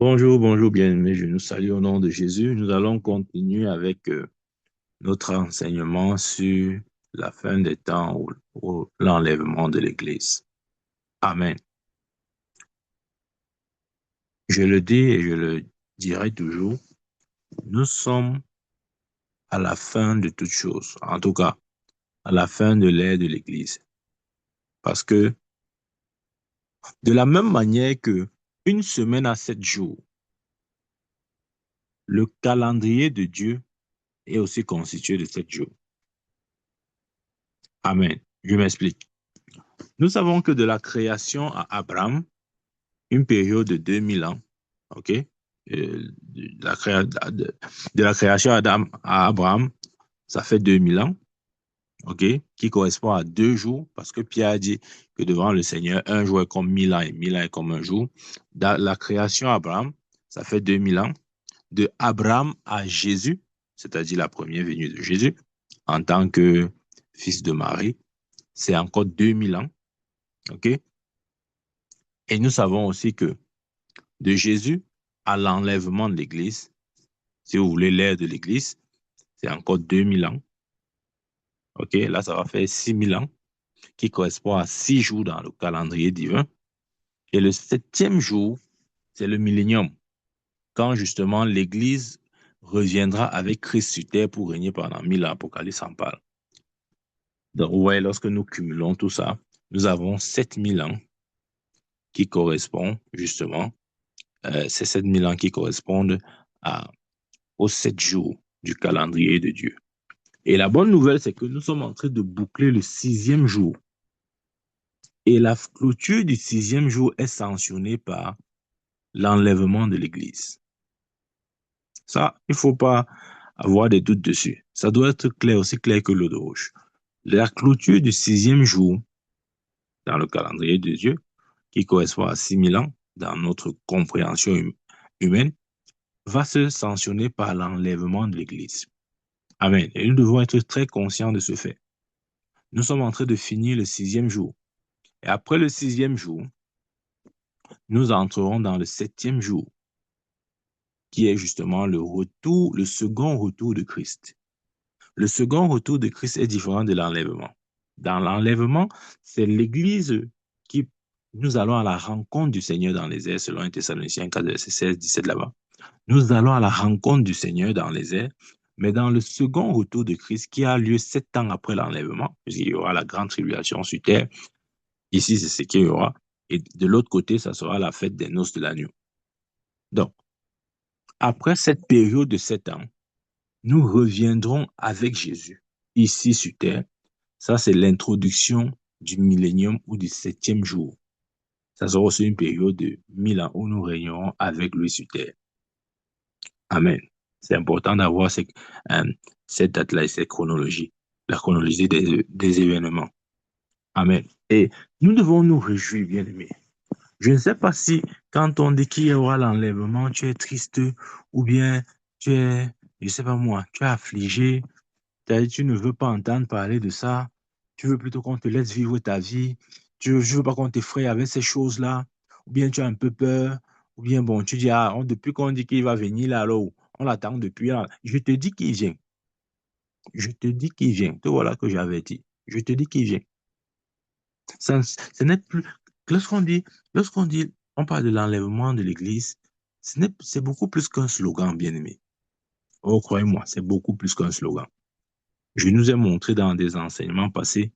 Bonjour, bonjour, bien-aimés. Je nous salue au nom de Jésus. Nous allons continuer avec notre enseignement sur la fin des temps ou l'enlèvement de l'Église. Amen. Je le dis et je le dirai toujours, nous sommes à la fin de toutes choses, en tout cas, à la fin de l'ère de l'Église. Parce que de la même manière que une semaine a 7 jours, le calendrier de Dieu est aussi constitué de 7 jours. Amen. Je m'explique. Nous savons que de la création à Abraham, une période de 2000 ans, OK? De la création d'Adam à Abraham, ça fait 2000 ans, OK? Qui correspond à 2 jours, parce que Pierre a dit que devant le Seigneur, un jour est comme 1000 ans et 1000 ans est comme un jour. Dans la création à Abraham, ça fait 2000 ans. De Abraham à Jésus, c'est-à-dire la première venue de Jésus, en tant que fils de Marie, c'est encore 2000 ans, OK? Et nous savons aussi que de Jésus à l'enlèvement de l'Église, si vous voulez l'ère de l'Église, c'est encore 2000 ans. OK, là, ça va faire 6000 ans, qui correspond à 6 jours dans le calendrier divin. Et le septième jour, c'est le millénium, quand justement l'Église reviendra avec Christ sur terre pour régner pendant 1000 ans. Apocalypse en parle. Donc, ouais, lorsque nous cumulons tout ça, nous avons 7000 ans qui correspondent justement, ces 7000 ans qui correspondent à, aux 7 jours du calendrier de Dieu. Et la bonne nouvelle, c'est que nous sommes en train de boucler le 6e jour. Et la clôture du 6e jour est sanctionnée par l'enlèvement de l'Église. Ça, il ne faut pas avoir des doutes dessus. Ça doit être clair, aussi clair que l'eau de roche. La clôture du 6e jour dans le calendrier de Dieu, qui correspond à 6000 ans dans notre compréhension humaine, va se sanctionner par l'enlèvement de l'Église. Amen. Et nous devons être très conscients de ce fait. Nous sommes en train de finir le 6e jour. Et après le 6e jour, nous entrerons dans le 7e jour, qui est justement le retour, le second retour de Christ. Le second retour de Christ est différent de l'enlèvement. Dans l'enlèvement, c'est l'Église qui, nous allons à la rencontre du Seigneur dans les airs, selon 1 Thessaloniciens 4, verset 16, 17 là-bas. Nous allons à la rencontre du Seigneur dans les airs, mais dans le second retour de Christ, qui a lieu 7 ans après l'enlèvement, puisqu'il y aura la grande tribulation sur terre, ici c'est ce qu'il y aura, et de l'autre côté, ça sera la fête des noces de l'agneau. Donc, après cette période de 7 ans, nous reviendrons avec Jésus ici sur terre. Ça, c'est l'introduction du millénium ou du 7e jour. Ça sera aussi une période de 1000 ans où nous régnerons avec lui sur terre. Amen. C'est important d'avoir cette date-là et cette chronologie, la chronologie des événements. Amen. Et nous devons nous réjouir, bien-aimés. Je ne sais pas si, quand on dit qu'il y aura l'enlèvement, tu es triste ou bien tu es, je ne sais pas moi, tu es affligé, tu ne veux pas entendre parler de ça, tu veux plutôt qu'on te laisse vivre ta vie, tu ne veux pas qu'on t'effraie avec ces choses-là, ou bien tu as un peu peur, ou bien bon, tu dis, ah, depuis qu'on dit qu'il va venir là, alors, on l'attend depuis là. Je te dis qu'il vient. Je te dis qu'il vient. Te voilà que j'avais dit. Je te dis qu'il vient. Ce n'est plus. Lorsqu'on dit, on parle de l'enlèvement de l'Église, c'est beaucoup plus qu'un slogan, bien-aimé. Oh, croyez-moi, c'est beaucoup plus qu'un slogan. Je nous ai montré dans des enseignements passés,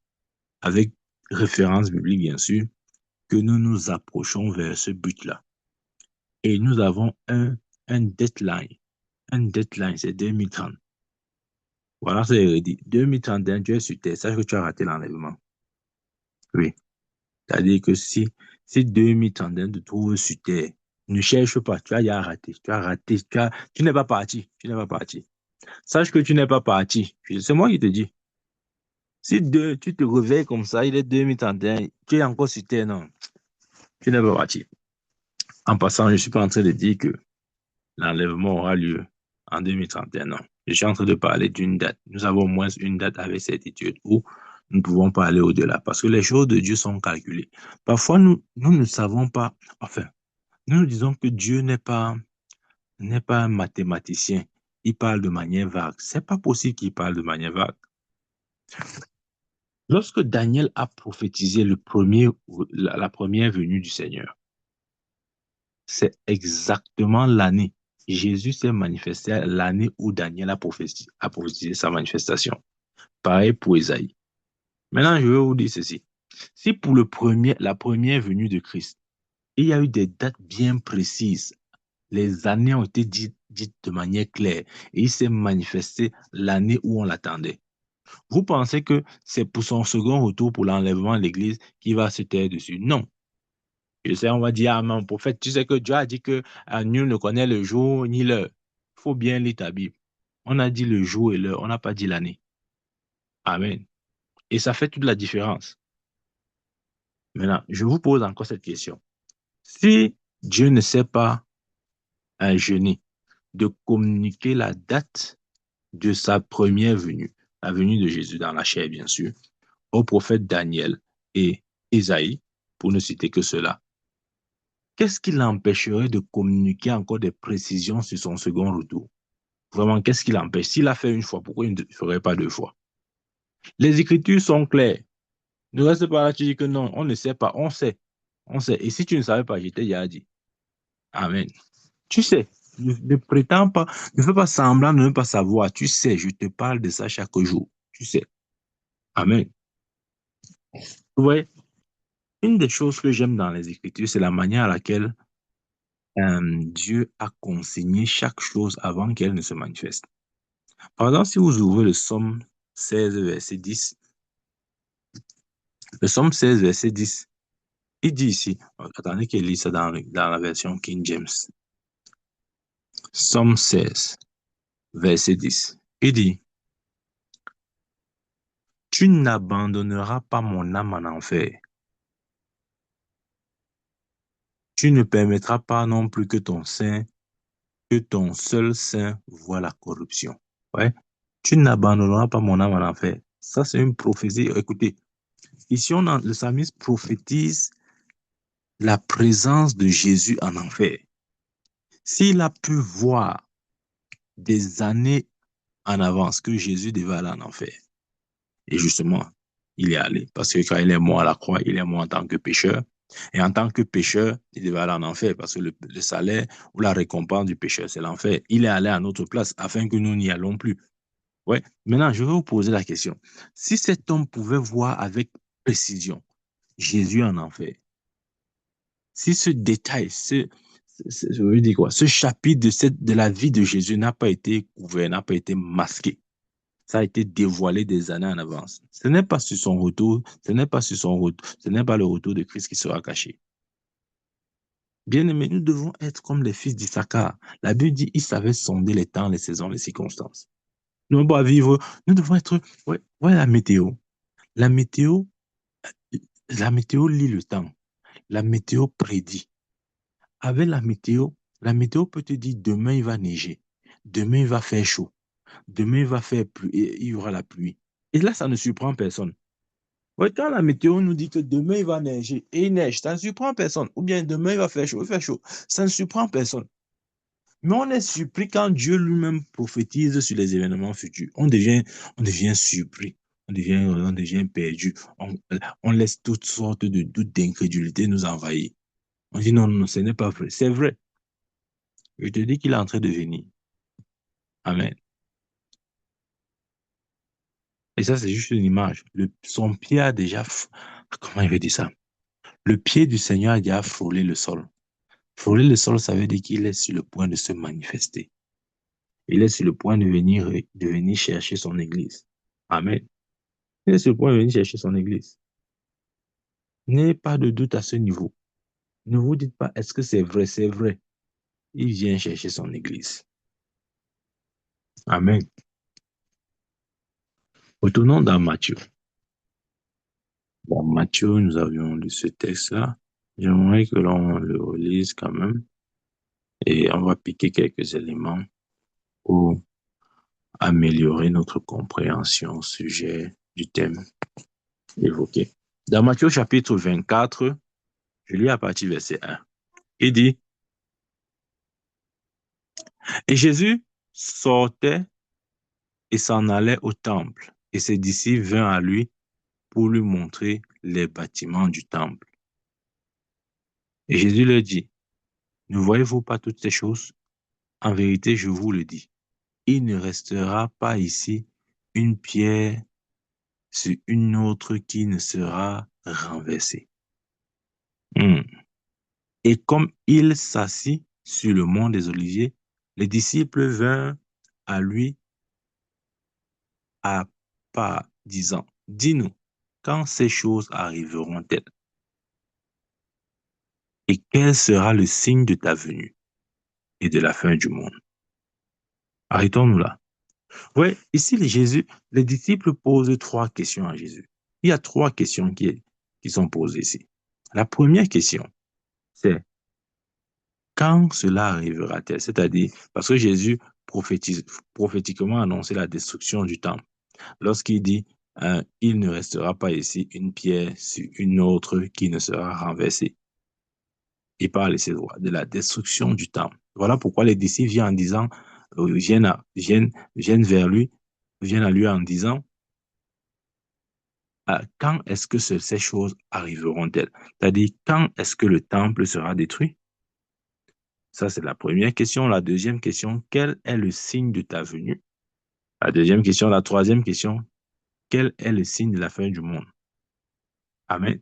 avec référence biblique, bien sûr, que nous nous approchons vers ce but-là. Et nous avons un deadline. Un deadline, c'est 2030. Voilà, c'est dit. 2031, tu es sur terre. Sache que tu as raté l'enlèvement. Oui. C'est-à-dire que si 2031 te trouves sur terre, ne cherche pas, tu as déjà raté. Tu as raté. Tu n'es pas parti. Tu n'es pas parti. Sache que tu n'es pas parti. C'est moi qui te dis. Si tu te réveilles comme ça, il est 2031, tu es encore sur terre, non. Tu n'es pas parti. En passant, je ne suis pas en train de dire que l'enlèvement aura lieu en 2031, non. Je suis en train de parler d'une date. Nous avons au moins une date avec certitude où nous pouvons pas aller au-delà parce que les choses de Dieu sont calculées. Parfois, nous ne savons pas, enfin, Nous nous disons que Dieu n'est pas un mathématicien. Il parle de manière vague. C'est pas possible qu'il parle de manière vague. Lorsque Daniel a prophétisé la première venue du Seigneur, c'est exactement l'année. Jésus s'est manifesté à l'année où Daniel a prophétisé sa manifestation. Pareil pour Ésaïe. Maintenant, je vais vous dire ceci. Si pour la première venue de Christ, il y a eu des dates bien précises, les années ont été dites de manière claire et il s'est manifesté l'année où on l'attendait. Vous pensez que c'est pour son second retour, pour l'enlèvement de l'Église, qui va se taire dessus? Non. Je sais, on va dire, ah, mon prophète, tu sais que Dieu a dit que nul ne connaît le jour ni l'heure. Il faut bien lire ta Bible. On a dit le jour et l'heure, on n'a pas dit l'année. Amen. Et ça fait toute la différence. Maintenant, je vous pose encore cette question. Si Dieu ne sait pas jeûner, de communiquer la date de sa première venue, la venue de Jésus dans la chair, bien sûr, au prophète Daniel et Isaïe, pour ne citer que cela, qu'est-ce qui l'empêcherait de communiquer encore des précisions sur son second retour? Vraiment, qu'est-ce qui l'empêche? S'il a fait une fois, pourquoi il ne ferait pas deux fois? Les Écritures sont claires. Ne reste pas là, tu dis que non, on ne sait pas, on sait. On sait. Et si tu ne savais pas, j'étais déjà dit. Amen. Tu sais, ne prétends pas, ne fais pas semblant de ne pas savoir. Tu sais, je te parle de ça chaque jour. Tu sais. Amen. Vous voyez, une des choses que j'aime dans les Écritures, c'est la manière à laquelle Dieu a consigné chaque chose avant qu'elle ne se manifeste. Par exemple, si vous ouvrez le psaume 16, verset 10, le psaume 16, verset 10, il dit ici, attendez qu'il lise ça dans la version King James. Psaume 16, verset 10. Il dit, tu n'abandonneras pas mon âme en enfer. Tu ne permettras pas non plus que ton seul sein voie la corruption. Ouais. Tu n'abandonneras pas mon âme en enfer. Ça, c'est une prophétie. Écoutez, ici, le psalmiste prophétise la présence de Jésus en enfer. S'il a pu voir des années en avance que Jésus devait aller en enfer, et justement, il est allé, parce que quand il est mort à la croix, il est mort en tant que pécheur. Et en tant que pécheur, il devait aller en enfer, parce que le salaire ou la récompense du pécheur, c'est l'enfer. Il est allé à notre place afin que nous n'y allons plus. Ouais. Maintenant, je vais vous poser la question. Si cet homme pouvait voir avec précision Jésus en enfer, si ce détail, je veux dire quoi, ce chapitre de la vie de Jésus n'a pas été couvert, n'a pas été masqué, ça a été dévoilé des années en avance. Ce n'est pas sur son retour, ce n'est pas sur son retour, ce n'est pas le retour de Christ qui sera caché. Bien aimés, nous devons être comme les fils d'Issachar. La Bible dit, ils savaient sonder les temps, les saisons, les circonstances. Nous devons vivre, nous devons être, ouais, la météo. La météo, la météo lit le temps. La météo prédit. Avec la météo peut te dire demain il va neiger, demain il va faire chaud, demain il va faire pluie, il y aura la pluie. Et là, ça ne surprend personne. Ouais, quand la météo nous dit que demain il va neiger et il neige, ça ne surprend personne. Ou bien demain il va faire chaud, il fait chaud, ça ne surprend personne. Mais on est surpris quand Dieu lui-même prophétise sur les événements futurs. On devient surpris, on devient perdu. On laisse toutes sortes de doutes, d'incrédulité nous envahir. On dit non, non, ce n'est pas vrai. C'est vrai. Je te dis qu'il est en train de venir. Amen. Et ça, c'est juste une image. Son pied a déjà, comment il veut dire ça? Le pied du Seigneur a déjà frôlé le sol. Frôler le sol, ça veut dire qu'il est sur le point de se manifester. Il est sur le point de venir chercher son église. Amen. Il est sur le point de venir chercher son église. N'ayez pas de doute à ce niveau. Ne vous dites pas, est-ce que c'est vrai? C'est vrai. Il vient chercher son église. Amen. Retournons dans Matthieu. Dans Matthieu, nous avions lu ce texte-là. J'aimerais que l'on le relise quand même. Et on va piquer quelques éléments pour améliorer notre compréhension au sujet du thème évoqué. Dans Matthieu chapitre 24, je lis à partir du verset 1. Il dit, Et Jésus sortait et s'en allait au temple. Et ses disciples vinrent à lui pour lui montrer les bâtiments du temple. Et Jésus leur dit, ne voyez-vous pas toutes ces choses? En vérité, je vous le dis, il ne restera pas ici une pierre sur une autre qui ne sera renversée. Hmm. Et comme il s'assit sur le mont des Oliviers, les disciples vinrent à lui à part, disant, dis-nous, quand ces choses arriveront-elles? Et quel sera le signe de ta venue et de la fin du monde? Arrêtons-nous là. Oui, ici, les disciples posent trois questions à Jésus. Il y a trois questions qui sont posées ici. La première question, c'est quand cela arrivera-t-il? C'est-à-dire, parce que Jésus prophétiquement annonçait la destruction du temple. Lorsqu'il dit, il ne restera pas ici une pierre sur une autre qui ne sera renversée. Il parle ici de la destruction du temple. Voilà pourquoi les disciples viennent en disant, viennent vers lui, viennent à lui en disant, quand est-ce que ces choses arriveront-elles? C'est-à-dire, quand est-ce que le temple sera détruit? Ça, c'est la première question. La deuxième question, quel est le signe de ta venue? La deuxième question, la troisième question, quel est le signe de la fin du monde? Amen.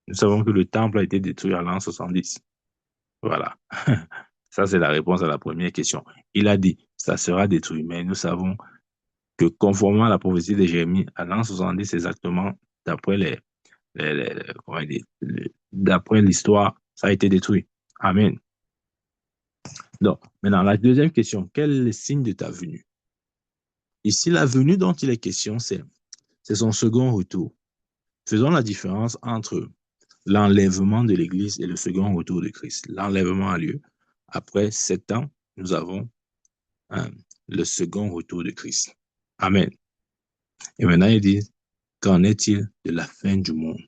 Nous savons que le temple a été détruit en l'an 70. Voilà. Ça, c'est la réponse à la première question. Il a dit, ça sera détruit, mais nous savons que conformément à la prophétie de Jérémie, à l'an 70 exactement, d'après comment dire, d'après l'histoire, ça a été détruit. Amen. Donc, maintenant, la deuxième question, quel est le signe de ta venue? Ici, la venue dont il est question, c'est son second retour. Faisons la différence entre l'enlèvement de l'Église et le second retour de Christ. L'enlèvement a lieu. Après 7 ans, nous avons le second retour de Christ. Amen. Et maintenant, il dit, qu'en est-il de la fin du monde?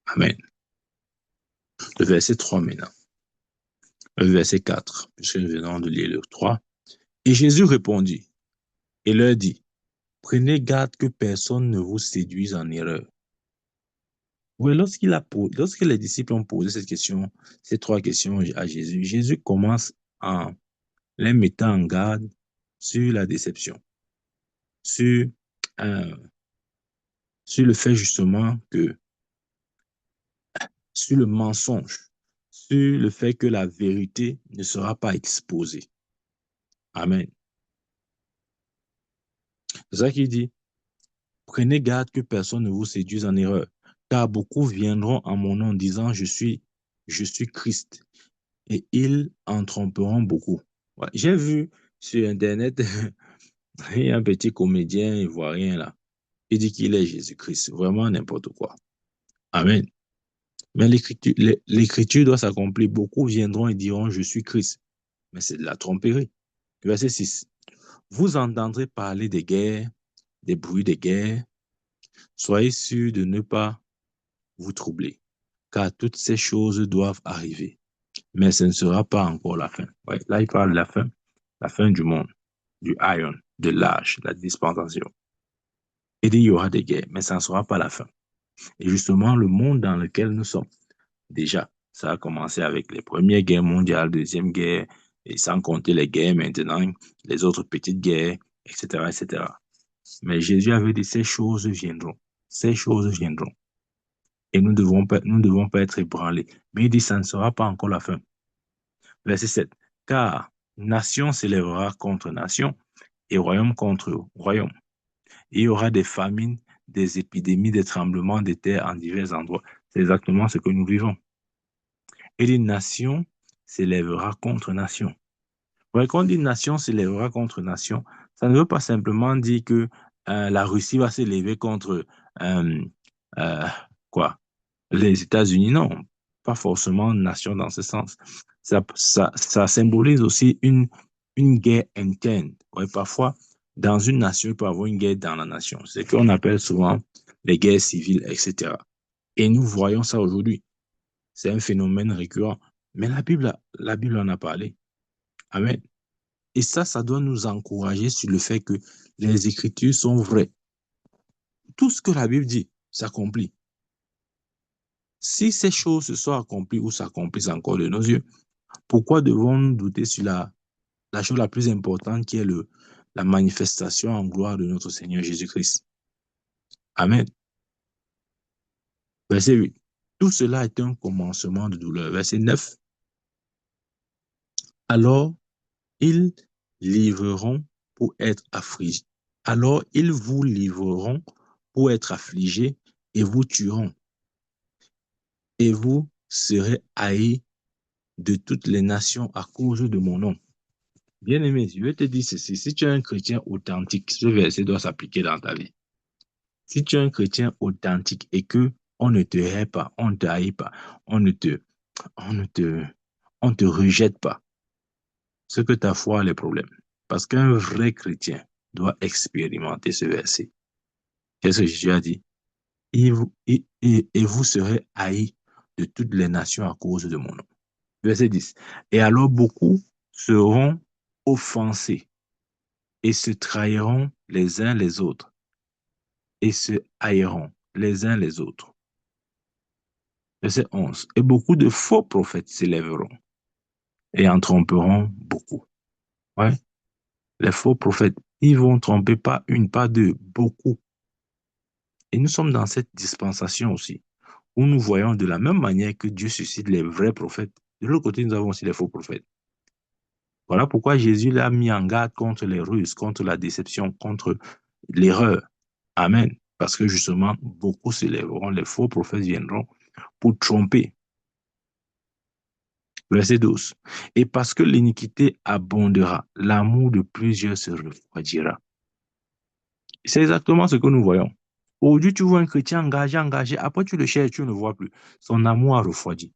Amen. Le verset 3 maintenant. Le verset 4, puisque nous venons de lire le 3. Et Jésus répondit et leur dit, prenez garde que personne ne vous séduise en erreur. Oui, lorsque les disciples ont posé cette question, ces trois questions à Jésus, Jésus commence en les mettant en garde sur la déception, sur, euh, sur le fait justement que, sur le mensonge, sur le fait que la vérité ne sera pas exposée. Amen. C'est ça qu'il dit. Prenez garde que personne ne vous séduise en erreur, car beaucoup viendront en mon nom disant je suis Christ, et ils en tromperont beaucoup. Ouais, j'ai vu sur Internet, il y a un petit comédien ivoirien là. Il dit qu'il est Jésus-Christ. Vraiment n'importe quoi. Amen. Mais l'écriture doit s'accomplir. Beaucoup viendront et diront, je suis Christ. Mais c'est de la tromperie. Verset 6. Vous entendrez parler des guerres, des bruits des guerres. Soyez sûrs de ne pas vous troubler, car toutes ces choses doivent arriver. Mais ce ne sera pas encore la fin. Ouais, là, il parle de la fin du monde, du ion, de l'âge, la dispensation. Il dit, il y aura des guerres, mais ça ne sera pas la fin. Et justement, le monde dans lequel nous sommes, déjà, ça a commencé avec les premières guerres mondiales, deuxième guerre, et sans compter les guerres maintenant, les autres petites guerres, etc., etc. Mais Jésus avait dit, ces choses viendront. Ces choses viendront. Et nous devons pas être ébranlés. Mais il dit, ça ne sera pas encore la fin. Verset 7. Car nation s'élèvera contre nation et royaume contre royaume. Il y aura des famines, des épidémies, des tremblements de terre en divers endroits. C'est exactement ce que nous vivons. Et les nations s'élèvera contre nation. Quand on dit nation s'élèvera contre nation, ça ne veut pas simplement dire que la Russie va s'élever contre euh, euh, quoi? Les États-Unis, non, pas forcément nation dans ce sens. Ça symbolise aussi une guerre interne. Ouais, parfois, dans une nation, il peut y avoir une guerre dans la nation. C'est ce qu'on appelle souvent les guerres civiles, etc. Et nous voyons ça aujourd'hui. C'est un phénomène récurrent. Mais la Bible en a parlé. Amen. Et ça doit nous encourager sur le fait que les Écritures sont vraies. Tout ce que la Bible dit s'accomplit. Si ces choses se sont accomplies ou s'accomplissent encore de nos yeux, pourquoi devons-nous douter sur la chose la plus importante qui est la manifestation en gloire de notre Seigneur Jésus-Christ? Amen. Verset 8. Tout cela est un commencement de douleur. Verset 9. Alors, ils livreront pour être affligés. Alors, ils vous livreront pour être affligés et vous tueront. Et vous serez haïs de toutes les nations à cause de mon nom. Bien-aimé, je vais te dire ceci. Si tu es un chrétien authentique, ce verset doit s'appliquer dans ta vie. Si tu es un chrétien authentique et que on ne te hait pas, on ne te haït pas, on ne te, on ne te, on te rejette pas, c'est que ta foi a les problèmes. Parce qu'un vrai chrétien doit expérimenter ce verset. Qu'est-ce que Jésus a dit? Et vous serez haïs de toutes les nations à cause de mon nom. Verset 10. Et alors beaucoup seront offensés et se trahiront les uns les autres et se haïront les uns les autres. Verset 11. Et beaucoup de faux prophètes s'élèveront et en tromperont beaucoup. Ouais. Les faux prophètes, ils vont tromper pas une, pas deux, beaucoup. Et nous sommes dans cette dispensation aussi, où nous voyons de la même manière que Dieu suscite les vrais prophètes. De l'autre côté, nous avons aussi les faux prophètes. Voilà pourquoi Jésus l'a mis en garde contre les ruses, contre la déception, contre l'erreur. Amen. Parce que justement, beaucoup s'élèveront, les faux prophètes viendront pour tromper. Verset 12. Et parce que l'iniquité abondera, l'amour de plusieurs se refroidira. C'est exactement ce que nous voyons. Aujourd'hui, tu vois un chrétien engagé, après tu le cherches, tu ne le vois plus. Son amour a refroidi.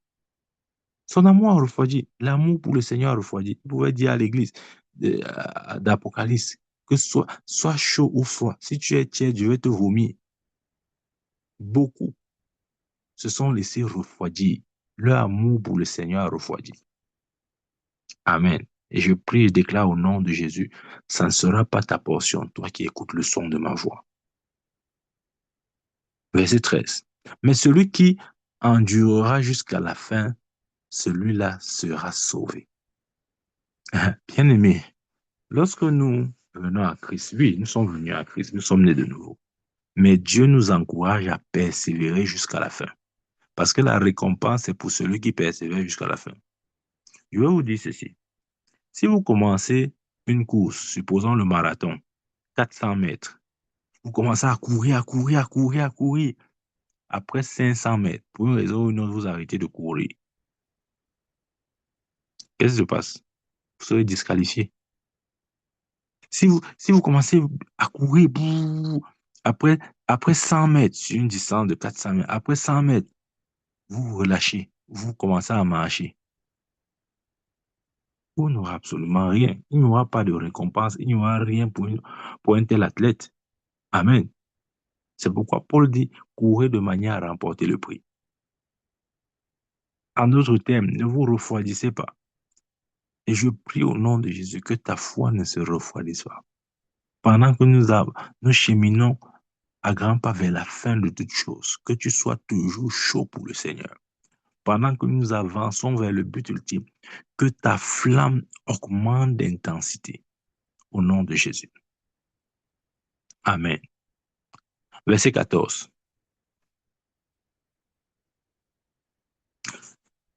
Son amour a refroidi. L'amour pour le Seigneur a refroidi. Vous pouvez dire à l'église d'Apocalypse que soit chaud ou froid. Si tu es tiède, je vais te vomir. Beaucoup se sont laissés refroidir. Leur amour pour le Seigneur a refroidi. Amen. Et je prie et déclare au nom de Jésus, ça ne sera pas ta portion, toi qui écoutes le son de ma voix. Verset 13. Mais celui qui endurera jusqu'à la fin, celui-là sera sauvé. Bien-aimé, lorsque nous venons à Christ, oui, nous sommes venus à Christ, nous sommes nés de nouveau. Mais Dieu nous encourage à persévérer jusqu'à la fin. Parce que la récompense est pour celui qui persévère jusqu'à la fin. Je vais vous dire ceci. Si vous commencez une course, supposons le marathon, 400 mètres, vous commencez à courir, à courir, à courir, à courir. Après 500 mètres, pour une raison ou une autre, vous arrêtez de courir. Qu'est-ce qui se passe? Vous serez disqualifié. Si vous commencez à courir, après, après 100 mètres, sur une distance de 400 mètres, après 100 mètres, vous vous relâchez, vous commencez à marcher. Vous n'aurez absolument rien. Il n'y aura pas de récompense, il n'y aura rien pour un tel athlète. Amen. C'est pourquoi Paul dit, courez de manière à remporter le prix. En d'autres termes, ne vous refroidissez pas. Et je prie au nom de Jésus que ta foi ne se refroidisse pas. Pendant que nous cheminons à grands pas vers la fin de toutes choses, que tu sois toujours chaud pour le Seigneur. Pendant que nous avançons vers le but ultime, que ta flamme augmente d'intensité. Au nom de Jésus. Amen. Verset 14.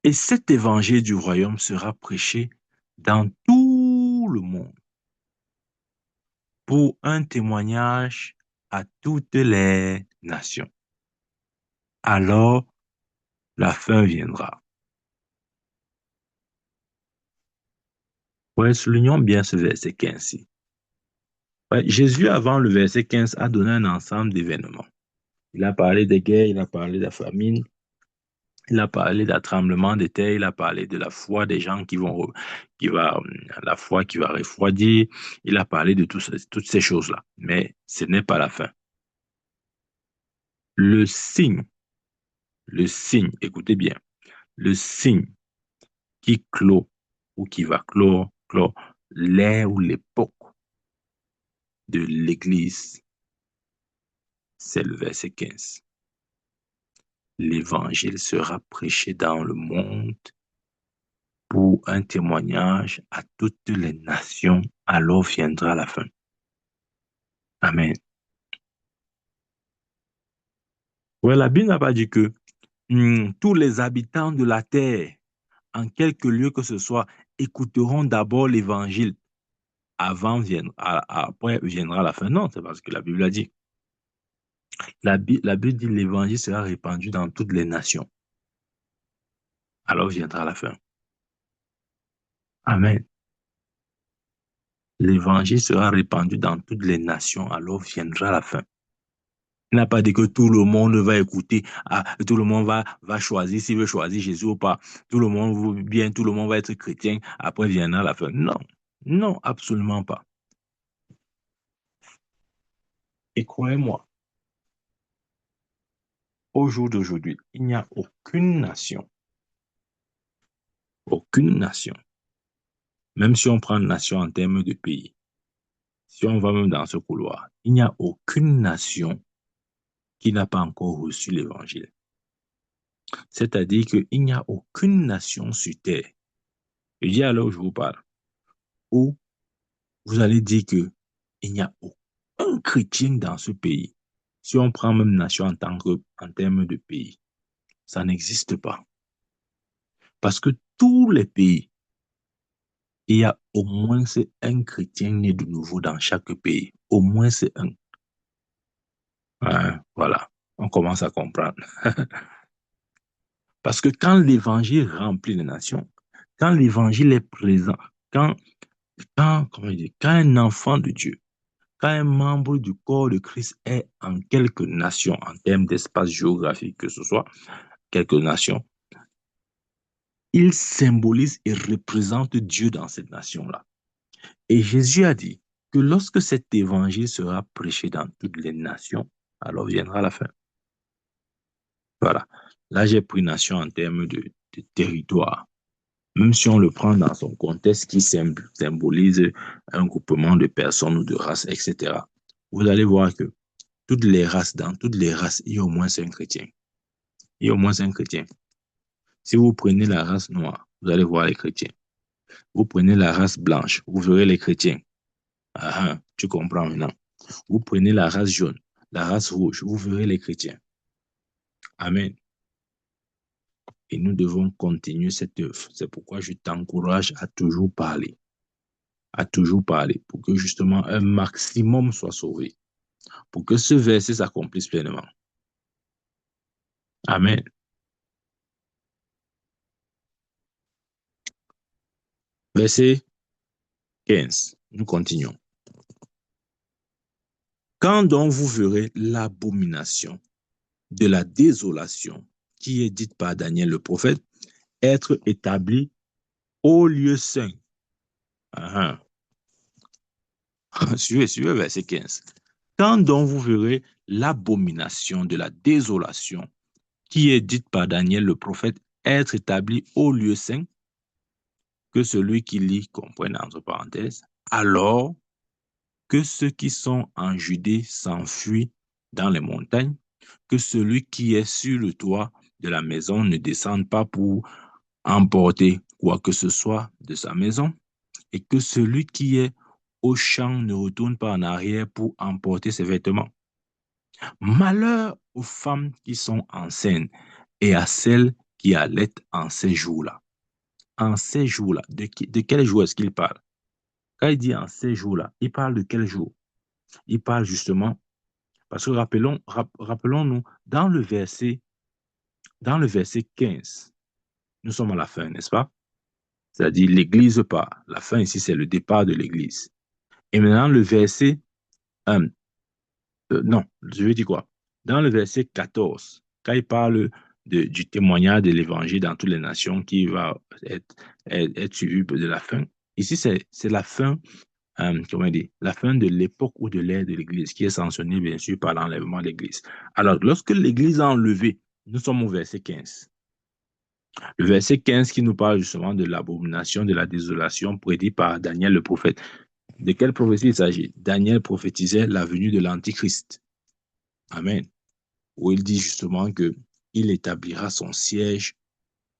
Et cet évangile du royaume sera prêché dans tout le monde pour un témoignage à toutes les nations. Alors, la fin viendra. Ouais, soulignons bien ce verset 15. Ouais, Jésus, avant le verset 15, a donné un ensemble d'événements. Il a parlé des guerres, il a parlé de la famine, il a parlé d'un tremblement de terre, il a parlé de la foi des gens la foi qui va refroidir, il a parlé de toutes ces choses-là. Mais ce n'est pas la fin. Le signe, écoutez bien, le signe qui clôt ou qui va clore Alors, l'ère ou l'époque de l'Église, c'est le verset 15. L'évangile sera prêché dans le monde pour un témoignage à toutes les nations, alors viendra la fin. Amen. Ouais, la Bible n'a pas dit que tous les habitants de la terre, en quelque lieu que ce soit, écouteront d'abord l'évangile après viendra la fin. Non, c'est parce que la Bible a dit. La Bible dit l'évangile sera répandu dans toutes les nations. Alors viendra la fin. Amen. L'évangile sera répandu dans toutes les nations. Alors viendra la fin. Il n'a pas dit que tout le monde va écouter, tout le monde va choisir s'il veut choisir Jésus ou pas. Tout le monde va bien, tout le monde va être chrétien. Après viendra la fin. Non, non, absolument pas. Et croyez-moi, au jour d'aujourd'hui, il n'y a aucune nation, même si on prend nation en termes de pays, si on va même dans ce couloir, il n'y a aucune nation qui n'a pas encore reçu l'évangile. C'est-à-dire qu'il n'y a aucune nation sur terre, je dis alors où je vous parle, où vous allez dire qu'il n'y a aucun chrétien dans ce pays. Si on prend même nation en termes de pays, ça n'existe pas. Parce que tous les pays, il y a au moins un chrétien né de nouveau dans chaque pays. Au moins c'est un. Voilà, on commence à comprendre. Parce que quand l'évangile remplit les nations, quand l'évangile est présent, quand, quand un enfant de Dieu, quand un membre du corps de Christ est en quelques nations, en termes d'espace géographique que ce soit, quelques nations, il symbolise et représente Dieu dans cette nation-là. Et Jésus a dit que lorsque cet évangile sera prêché dans toutes les nations, alors viendra la fin. Voilà. Là, j'ai pris nation en termes de territoire. Même si on le prend dans son contexte qui symbolise un groupement de personnes ou de races, etc. Vous allez voir que dans toutes les races, il y a au moins un chrétien. Il y a au moins un chrétien. Si vous prenez la race noire, vous allez voir les chrétiens. Vous prenez la race blanche, vous verrez les chrétiens. Tu comprends maintenant. Vous prenez la race jaune, la race rouge, vous verrez les chrétiens. Amen. Et nous devons continuer cette œuvre. C'est pourquoi je t'encourage à toujours parler, pour que justement un maximum soit sauvé, pour que ce verset s'accomplisse pleinement. Amen. Verset 15. Nous continuons. Quand donc vous verrez l'abomination de la désolation qui est dite par Daniel le prophète être établie au lieu saint. Suivez verset 15. Quand donc vous verrez l'abomination de la désolation qui est dite par Daniel le prophète être établie au lieu saint, que celui qui lit comprenne entre parenthèses, alors que ceux qui sont en Judée s'enfuient dans les montagnes, que celui qui est sur le toit de la maison ne descende pas pour emporter quoi que ce soit de sa maison, et que celui qui est au champ ne retourne pas en arrière pour emporter ses vêtements. Malheur aux femmes qui sont enceintes et à celles qui allaitent en ces jours-là. En ces jours-là, de quel jour est-ce qu'il parle? Quand il dit en ces jours-là, il parle de quel jour? Il parle justement, parce que rappelons-nous, dans le verset 15, nous sommes à la fin, n'est-ce pas? C'est-à-dire l'Église part. La fin ici, c'est le départ de l'Église. Et maintenant, le verset, non, je veux dire quoi? Dans le verset 14, quand il parle du témoignage de l'Évangile dans toutes les nations qui va être suivi de la fin, ici, c'est la fin, comment dire, la fin de l'époque ou de l'ère de l'Église, qui est sanctionnée, bien sûr, par l'enlèvement de l'Église. Alors, lorsque l'Église a enlevé, nous sommes au verset 15. Le verset 15 qui nous parle justement de l'abomination, de la désolation prédit par Daniel le prophète. De quelle prophétie il s'agit? Daniel prophétisait la venue de l'Antichrist. Amen. Où il dit justement que il établira son siège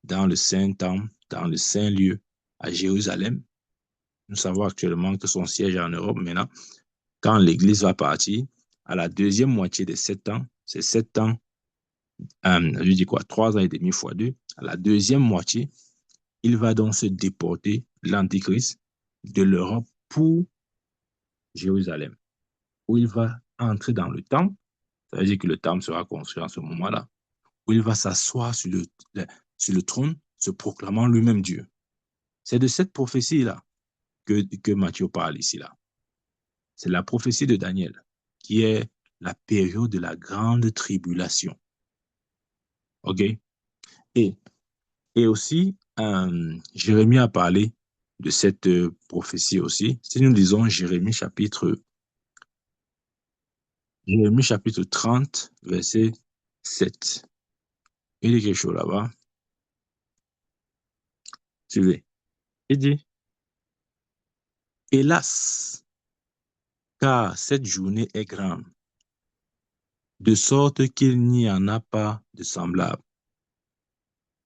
dans le Saint-Temple, dans le Saint-Lieu, à Jérusalem. Nous savons actuellement que son siège est en Europe. Maintenant, quand l'Église va partir, à la deuxième moitié des 7 ans, c'est 7 ans, je dis quoi, 3 ans et demi fois 2, à la deuxième moitié, il va donc se déporter, l'Antichrist, de l'Europe pour Jérusalem, où il va entrer dans le temple. Ça veut dire que le temple sera construit en ce moment-là, où il va s'asseoir sur le trône, se proclamant lui-même Dieu. C'est de cette prophétie-là que Matthieu parle ici. Là. C'est la prophétie de Daniel, qui est la période de la grande tribulation. OK? Et, et aussi, Jérémie a parlé de cette prophétie aussi. Si nous lisons Jérémie chapitre 30, verset 7. Il dit quelque chose là-bas. Suivez. Il dit, hélas, car cette journée est grande, de sorte qu'il n'y en a pas de semblable.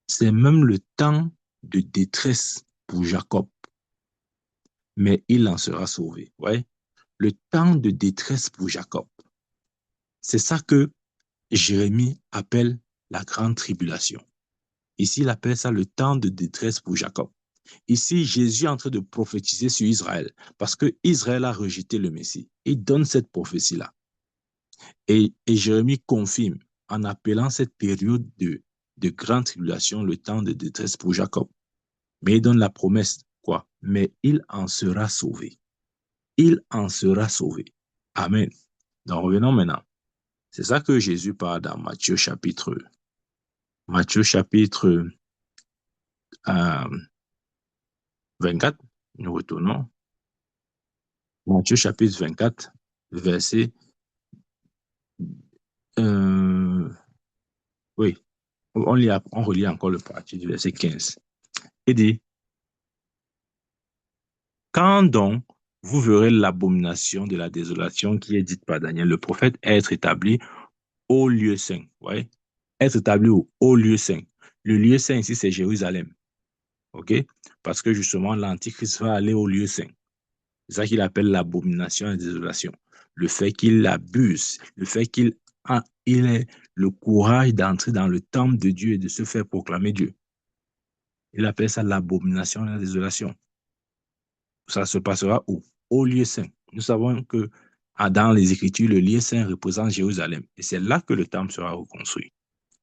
C'est même le temps de détresse pour Jacob, mais il en sera sauvé. Ouais? Le temps de détresse pour Jacob. C'est ça que Jérémie appelle la grande tribulation. Ici, il appelle ça le temps de détresse pour Jacob. Ici, Jésus est en train de prophétiser sur Israël parce que Israël a rejeté le Messie. Il donne cette prophétie-là. Et Jérémie confirme en appelant cette période de grande tribulation le temps de détresse pour Jacob. Mais il donne la promesse, quoi? Mais il en sera sauvé. Il en sera sauvé. Amen. Donc revenons maintenant. C'est ça que Jésus parle dans Matthieu chapitre 24. Nous retournons. Matthieu chapitre 24, verset oui, on relit encore le parti du verset 15. Il dit, quand donc vous verrez l'abomination de la désolation qui est dite par Daniel le prophète être établie au lieu saint, ouais, être établie au lieu saint. Le lieu saint ici, c'est Jérusalem, ok? Parce que justement, l'Antichrist va aller au lieu saint. C'est ça qu'il appelle l'abomination et la désolation. Le fait qu'il abuse, le fait qu'il ait le courage d'entrer dans le temple de Dieu et de se faire proclamer Dieu. Il appelle ça l'abomination et la désolation. Ça se passera où? Au lieu saint. Nous savons que dans les Écritures, le lieu saint représente Jérusalem. Et c'est là que le temple sera reconstruit.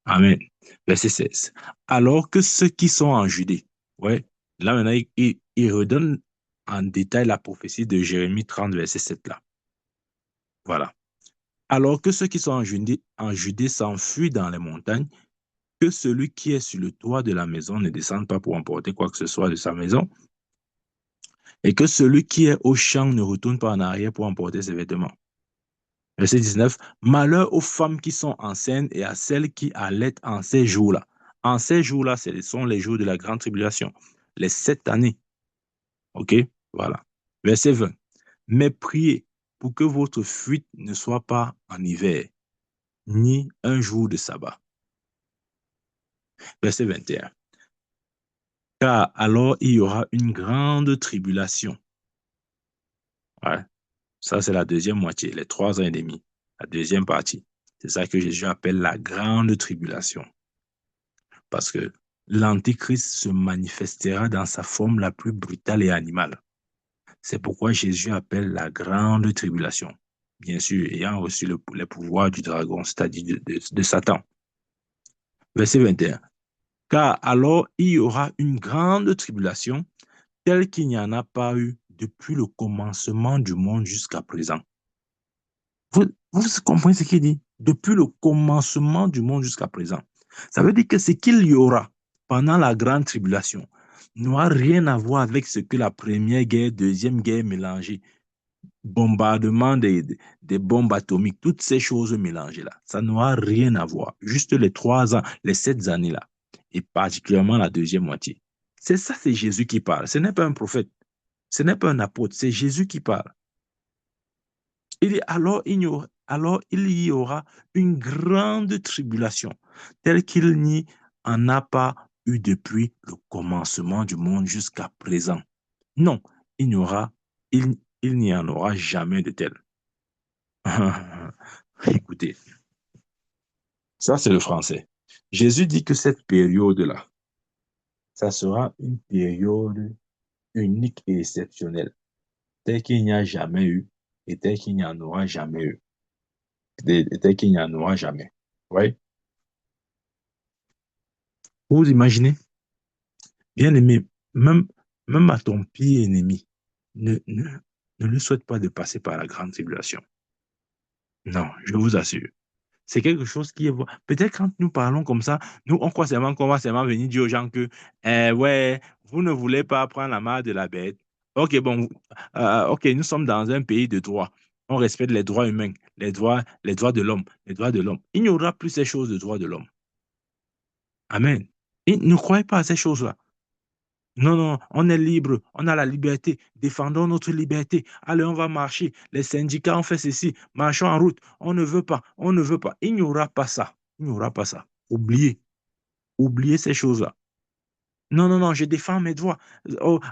Amen. Verset 16. Alors que ceux qui sont en Judée, ouais, là maintenant, il redonne en détail la prophétie de Jérémie 30, verset 7 là. Voilà. Alors que ceux qui sont en Judée s'enfuient dans les montagnes, que celui qui est sur le toit de la maison ne descende pas pour emporter quoi que ce soit de sa maison, et que celui qui est au champ ne retourne pas en arrière pour emporter ses vêtements. Verset 19. Malheur aux femmes qui sont enceintes et à celles qui allaitent en ces jours-là. En ces jours-là, ce sont les jours de la grande tribulation, les 7 années. OK? Voilà. Verset 20. Mais priez pour que votre fuite ne soit pas en hiver, ni un jour de sabbat. Verset 21. Car alors il y aura une grande tribulation. Ouais. Ça, c'est la deuxième moitié, les 3 ans et demi, la deuxième partie. C'est ça que Jésus appelle la grande tribulation. Parce que l'Antichrist se manifestera dans sa forme la plus brutale et animale. C'est pourquoi Jésus appelle la grande tribulation. Bien sûr, ayant reçu les pouvoirs du dragon, c'est-à-dire de Satan. Verset 21. Car alors il y aura une grande tribulation telle qu'il n'y en a pas eu depuis le commencement du monde jusqu'à présent. Vous comprenez ce qu'il dit? Depuis le commencement du monde jusqu'à présent. Ça veut dire que ce qu'il y aura pendant la grande tribulation n'aura rien à voir avec ce que la première guerre, deuxième guerre mélangée, bombardement des bombes atomiques, toutes ces choses mélangées là. Ça n'aura rien à voir. Juste les 3 ans, les 7 années là. et particulièrement la deuxième moitié. C'est ça, c'est Jésus qui parle. Ce n'est pas un prophète, ce n'est pas un apôtre, c'est Jésus qui parle. Il dit alors il y aura une grande tribulation, telle qu'il n'y en a pas eu depuis le commencement du monde jusqu'à présent. Non, il n'y aura, il n'y en aura jamais de telle. Écoutez, ça c'est le français. Jésus dit que cette période-là, ça sera une période unique et exceptionnelle, telle qu'il n'y a jamais eu et telle qu'il n'y en aura jamais eu, telle qu'il n'y en aura jamais. Oui. Vous imaginez, bien aimé, même, même à ton pire ennemi, ne, ne, ne lui souhaite pas de passer par la grande tribulation. Non, je vous assure. C'est quelque chose qui est... Peut-être quand nous parlons comme ça, nous, on croit seulement qu'on va seulement venir dire aux gens que, ouais, vous ne voulez pas prendre la marque de la bête. OK, bon, OK, nous sommes dans un pays de droit. On respecte les droits humains, les droits de l'homme, les droits de l'homme. Il n'y aura plus ces choses de droits de l'homme. Amen. Et ne croyez pas à ces choses-là. Non, non, on est libre, on a la liberté, défendons notre liberté. Allez, on va marcher. Les syndicats ont fait ceci, marchons en route. On ne veut pas, on ne veut pas. Il n'y aura pas ça. Il n'y aura pas ça. Oubliez, oubliez ces choses-là. Non, non, non, je défends mes droits.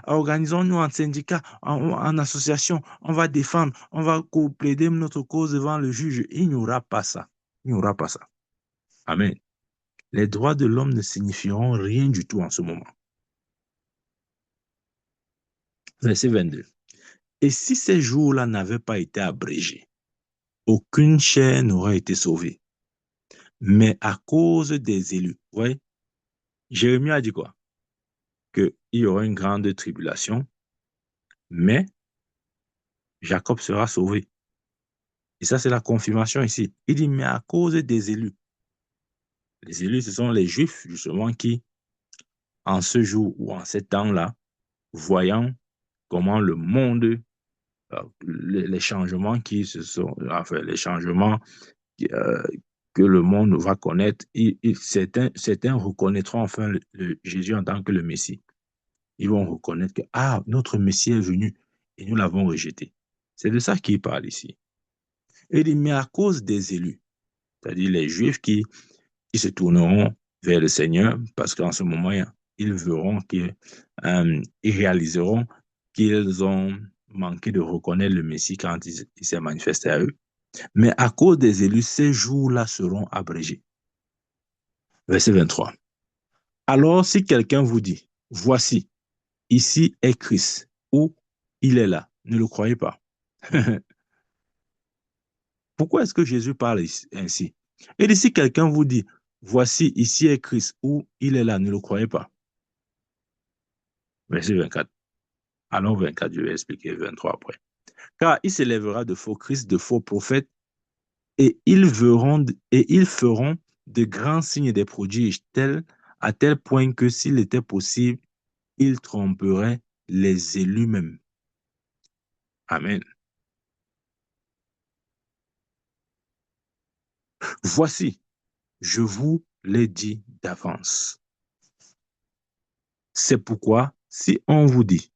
Organisons-nous en syndicat, en association. On va défendre, on va plaider notre cause devant le juge. Il n'y aura pas ça. Il n'y aura pas ça. Amen. Les droits de l'homme ne signifieront rien du tout en ce moment. Verset 22. Et si ces jours-là n'avaient pas été abrégés, aucune chair n'aurait été sauvée. Mais à cause des élus, vous voyez, Jérémie a dit quoi? Qu'il y aura une grande tribulation, mais Jacob sera sauvé. Et ça, c'est la confirmation ici. Il dit, mais à cause des élus. Les élus, ce sont les Juifs, justement, qui, en ce jour ou en ces temps-là, voyant comment le monde, les changements qui se sont, enfin, les changements euh, que le monde va connaître, certains reconnaîtront enfin Jésus en tant que le Messie. Ils vont reconnaître que, ah, notre Messie est venu et nous l'avons rejeté. C'est de ça qu'il parle ici. Et il dit, mais à cause des élus, c'est-à-dire les Juifs qui se tourneront vers le Seigneur, parce qu'en ce moment, ils verront qu'ils réaliseront qu'ils ont manqué de reconnaître le Messie quand il s'est manifesté à eux. Mais à cause des élus, ces jours-là seront abrégés. Verset 23. Alors, si quelqu'un vous dit, voici, ici est Christ, ou il est là, ne le croyez pas. Pourquoi est-ce que Jésus parle ainsi? Et si quelqu'un vous dit, voici, ici est Christ, ou il est là, ne le croyez pas. Verset 24. Alors 24, je vais expliquer 23 après. Car il s'élèvera de faux Christ, de faux prophètes, et ils feront de grands signes et des prodiges à tel point que s'il était possible, ils tromperaient les élus même. Amen. Voici, je vous l'ai dit d'avance. C'est pourquoi, si on vous dit,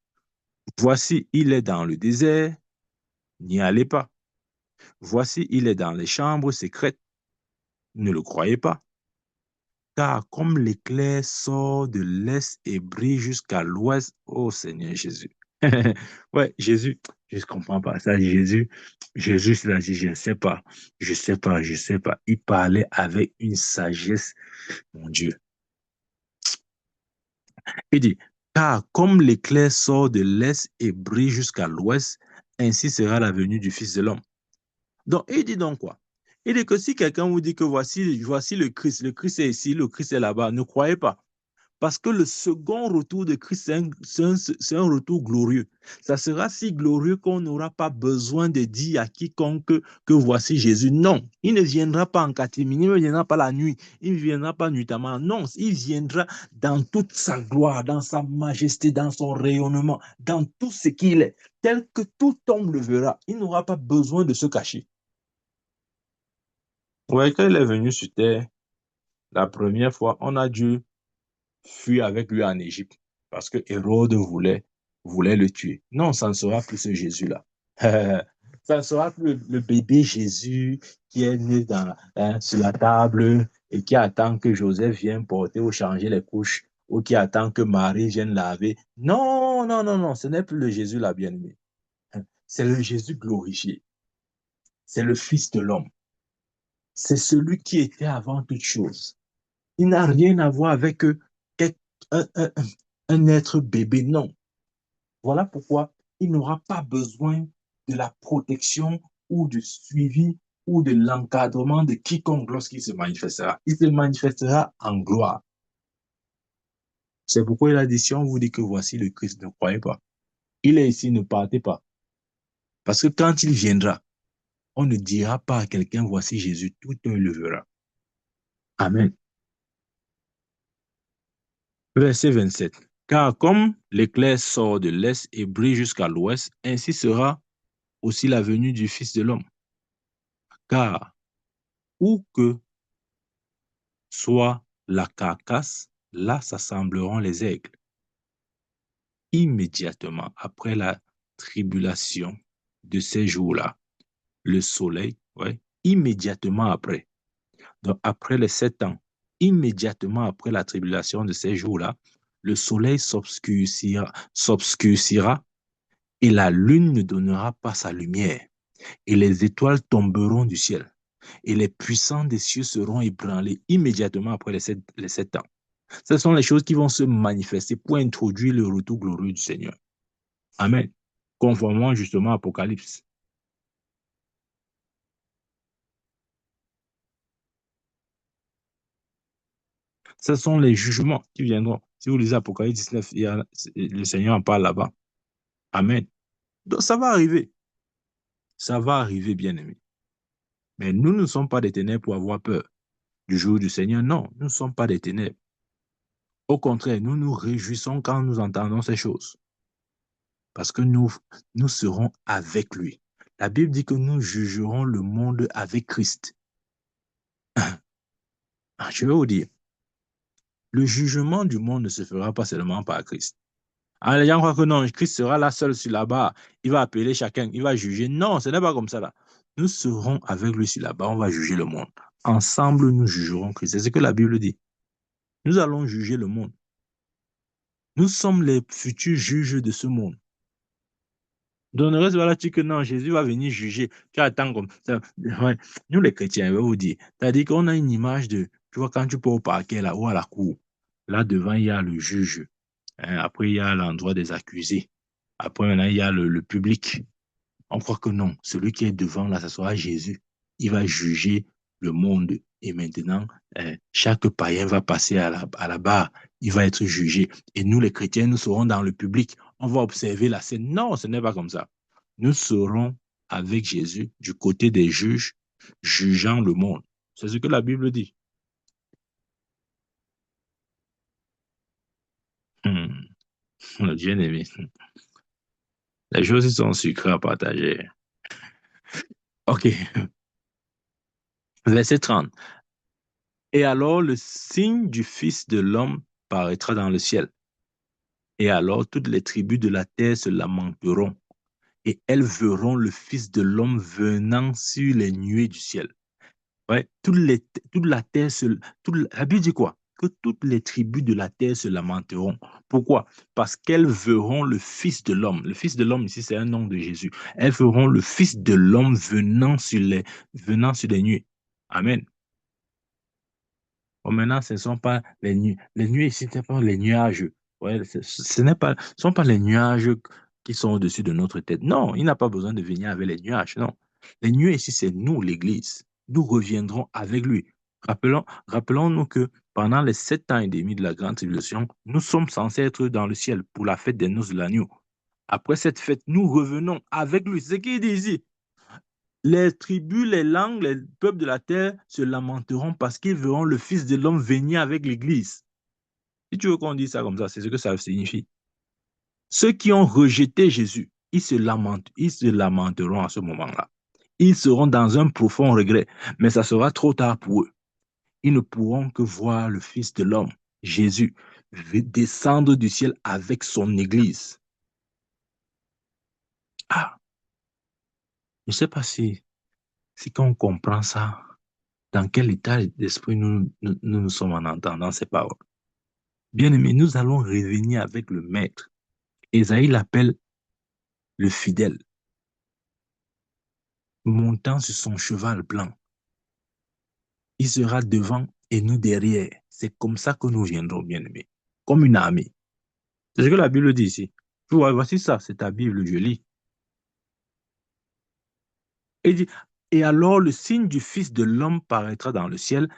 voici, il est dans le désert, n'y allez pas. Voici, il est dans les chambres secrètes, ne le croyez pas. Car comme l'éclair sort de l'est et brille jusqu'à l'ouest, ô Seigneur Jésus. Ouais, Jésus, je ne comprends pas ça. Jésus, il a dit, je ne sais pas, je ne sais pas, je ne sais pas. Il parlait avec une sagesse, mon Dieu. Il dit, car comme l'éclair sort de l'est et brille jusqu'à l'ouest, ainsi sera la venue du Fils de l'homme. Donc, il dit donc quoi? Il dit que si quelqu'un vous dit que voici le Christ est ici, le Christ est là-bas, ne croyez pas. Parce que le second retour de Christ, c'est un retour glorieux. Ça sera si glorieux qu'on n'aura pas besoin de dire à quiconque que voici Jésus. Non, il ne viendra pas en catimini, il ne viendra pas la nuit, il ne viendra pas nuitamment. Non, il viendra dans toute sa gloire, dans sa majesté, dans son rayonnement, dans tout ce qu'il est, tel que tout homme le verra. Il n'aura pas besoin de se cacher. Ouais, quand il est venu sur terre, la première fois, on a dû fuir avec lui en Égypte parce que Hérode voulait le tuer. Non, ça ne sera plus ce Jésus-là. Ça ne sera plus le bébé Jésus qui est né sur la table et qui attend que Joseph vienne porter ou changer les couches ou qui attend que Marie vienne laver. Non, non, non, non, ce n'est plus le Jésus là, bien-aimé. C'est le Jésus glorifié. C'est le Fils de l'homme. C'est celui qui était avant toute chose. Il n'a rien à voir avec un, un, un être bébé, non. Voilà pourquoi il n'aura pas besoin de la protection ou du suivi ou de l'encadrement de quiconque lorsqu'il se manifestera. Il se manifestera en gloire. C'est pourquoi il a dit, si on vous dit que voici le Christ, ne croyez pas. Il est ici, ne partez pas. Parce que quand il viendra, on ne dira pas à quelqu'un, voici Jésus, tout un le verra. Amen. Verset 27. Car comme l'éclair sort de l'est et brille jusqu'à l'ouest, ainsi sera aussi la venue du Fils de l'homme. Car où que soit la carcasse, là s'assembleront les aigles. Immédiatement après la tribulation de ces jours-là, le soleil, ouais, immédiatement après, donc après les 7 ans, immédiatement après la tribulation de ces jours-là, le soleil s'obscurcira et la lune ne donnera pas sa lumière, et les étoiles tomberont du ciel, et les puissants des cieux seront ébranlés immédiatement après les 7 ans. Ce sont les choses qui vont se manifester pour introduire le retour glorieux du Seigneur. Amen. Conformément justement à Apocalypse. Ce sont les jugements qui viendront. Si vous lisez Apocalypse 19, le Seigneur en parle là-bas. Amen. Donc ça va arriver. Ça va arriver, bien-aimés. Mais nous ne sommes pas des ténèbres pour avoir peur du jour du Seigneur. Non, nous ne sommes pas des ténèbres. Au contraire, nous nous réjouissons quand nous entendons ces choses. Parce que nous serons avec lui. La Bible dit que nous jugerons le monde avec Christ. Je vais vous dire, le jugement du monde ne se fera pas seulement par Christ. Alors, les gens croient que non, Christ sera là seul sur la barre. Il va appeler chacun, il va juger. Non, ce n'est pas comme ça là. Nous serons avec lui sur la barre, on va juger le monde. Ensemble, nous jugerons Christ. C'est ce que la Bible dit. Nous allons juger le monde. Nous sommes les futurs juges de ce monde. Donc, ne reste pas là que non, Jésus va venir juger. Tu attends comme ça. Ouais. Nous, les chrétiens, je vais vous dire. C'est-à-dire qu'on a une image de, tu vois, quand tu peux au parquet là ou à la cour, là devant, il y a le juge. Hein, après, il y a l'endroit des accusés. Après, maintenant, il y a le public. On croit que non. Celui qui est devant, là, ce sera Jésus. Il va juger le monde. Et maintenant, chaque païen va passer à la barre. Il va être jugé. Et nous, les chrétiens, nous serons dans le public. On va observer la scène. Non, ce n'est pas comme ça. Nous serons avec Jésus du côté des juges, jugeant le monde. C'est ce que la Bible dit. Hmm. Le bien-aimé. Les choses sont sucrées à partager. OK. Verset 30. Et alors le signe du Fils de l'homme paraîtra dans le ciel. Et alors toutes les tribus de la terre se lamenteront. Et elles verront le Fils de l'homme venant sur les nuées du ciel. Ouais, toute la terre la Bible dit quoi? Que toutes les tribus de la terre se lamenteront. Pourquoi? Parce qu'elles verront le Fils de l'homme. Le Fils de l'homme, ici, c'est un nom de Jésus. Elles verront le Fils de l'homme venant sur les nuées. Amen. Bon, maintenant, ce ne sont pas les nuées. Les nuées ici, ce n'est pas les nuages. Ouais, ce ne sont pas les nuages qui sont au-dessus de notre tête. Non, il n'a pas besoin de venir avec les nuages. Non. Les nuées ici, c'est nous, l'Église. Nous reviendrons avec lui. Rappelons-nous que pendant les 7 ans et demi de la grande tribulation, nous sommes censés être dans le ciel pour la fête des noces de l'agneau. Après cette fête, nous revenons avec lui. C'est ce qu'il dit ici. Les tribus, les langues, les peuples de la terre se lamenteront parce qu'ils verront le Fils de l'homme venir avec l'Église. Si tu veux qu'on dise ça comme ça, c'est ce que ça signifie. Ceux qui ont rejeté Jésus, ils se lamenteront à ce moment-là. Ils seront dans un profond regret, mais ça sera trop tard pour eux. Ils ne pourront que voir le Fils de l'homme, Jésus, descendre du ciel avec son Église. Ah, je ne sais pas si quand on comprend ça, dans quel état d'esprit nous sommes en entendant ces paroles. Bien-aimés, nous allons revenir avec le Maître. Ésaïe l'appelle le fidèle, montant sur son cheval blanc. Il sera devant et nous derrière. C'est comme ça que nous viendrons, bien-aimés, comme une armée. C'est ce que la Bible dit ici. Tu vois, voici ça, c'est ta Bible, je lis. Et il dit, et alors le signe du Fils de l'homme paraîtra dans le ciel,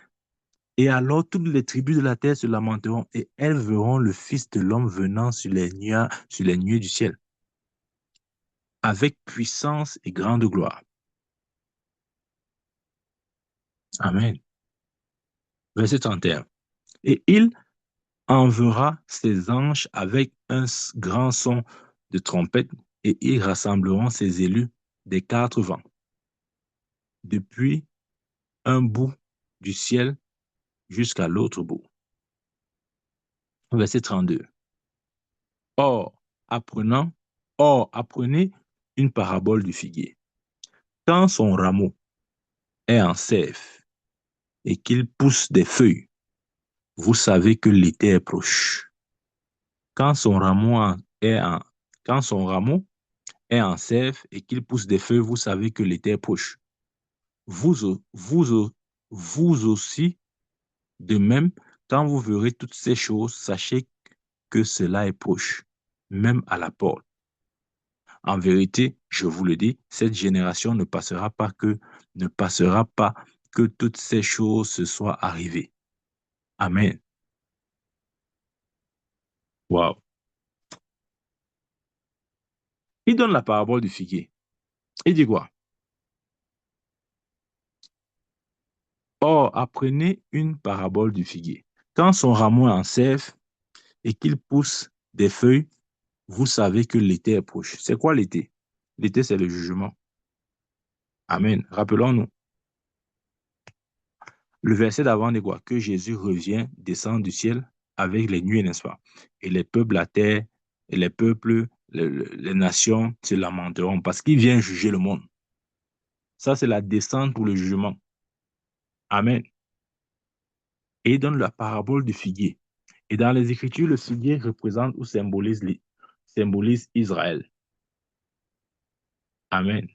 et alors toutes les tribus de la terre se lamenteront, et elles verront le Fils de l'homme venant sur les nuées du ciel, avec puissance et grande gloire. Amen. Verset 31. Et il enverra ses anges avec un grand son de trompette, et ils rassembleront ses élus des quatre vents, depuis un bout du ciel jusqu'à l'autre bout. Verset 32. Or, apprenant, apprenez une parabole du figuier. Quand son rameau est en sève et qu'il pousse des feuilles, vous savez que l'été est proche. Quand son rameau est en, quand son rameau est en sève et qu'il pousse des feuilles, vous savez que l'été est proche. Vous aussi, de même, quand vous verrez toutes ces choses, sachez que cela est proche, même à la porte. En vérité, je vous le dis, cette génération ne passera pas que toutes ces choses se soient arrivées. Amen. Wow. Il donne la parabole du figuier. Il dit quoi? Or, apprenez une parabole du figuier. Quand son rameau est en sève et qu'il pousse des feuilles, vous savez que l'été est proche. C'est quoi l'été? L'été, c'est le jugement. Amen. Rappelons-nous. Le verset d'avant dit quoi? Que Jésus revient, descend du ciel avec les nuées, n'est-ce pas? Et les peuples, la terre, et les peuples, les nations se lamenteront parce qu'il vient juger le monde. Ça, c'est la descente pour le jugement. Amen. Et il donne la parabole du figuier. Et dans les Écritures, le figuier représente ou symbolise Israël. Amen.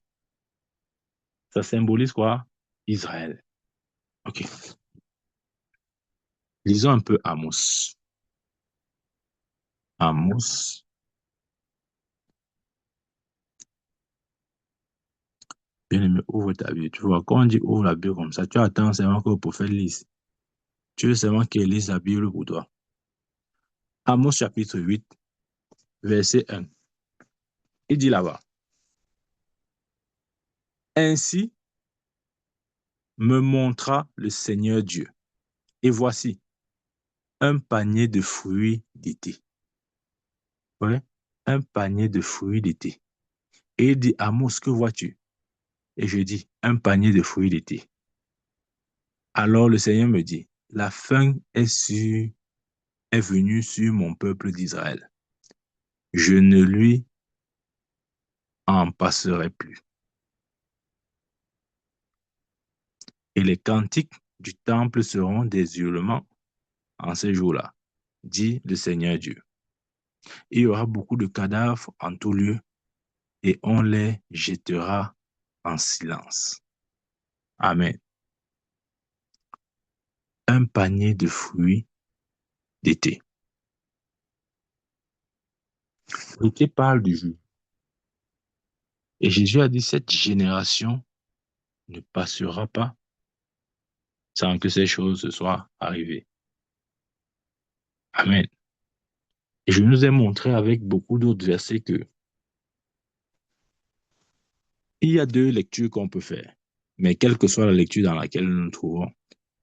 Ça symbolise quoi? Israël. OK. Lisons un peu Amos. Amos. Bien aimé, ouvre ta Bible. Tu vois, quand on dit ouvre la Bible comme ça, tu attends seulement que le prophète lise. Tu veux seulement qu'il lise la Bible pour toi. Amos chapitre 8, verset 1. Il dit là-bas, ainsi me montra le Seigneur Dieu. Et voici un panier de fruits d'été. Ouais, un panier de fruits d'été. Et il dit, Amos, que vois-tu? Et je dis, un panier de fruits d'été. Alors le Seigneur me dit, la faim est venue sur mon peuple d'Israël. Je ne lui en passerai plus. Et les cantiques du temple seront des hurlements en ces jours-là, dit le Seigneur Dieu. Il y aura beaucoup de cadavres en tout lieu et on les jettera en silence. Amen. Un panier de fruits d'été. L'été parle du jus. Et Jésus a dit, cette génération ne passera pas sans que ces choses se soient arrivées. Amen. Et je nous ai montré avec beaucoup d'autres versets que il y a deux lectures qu'on peut faire. Mais quelle que soit la lecture dans laquelle nous nous trouvons,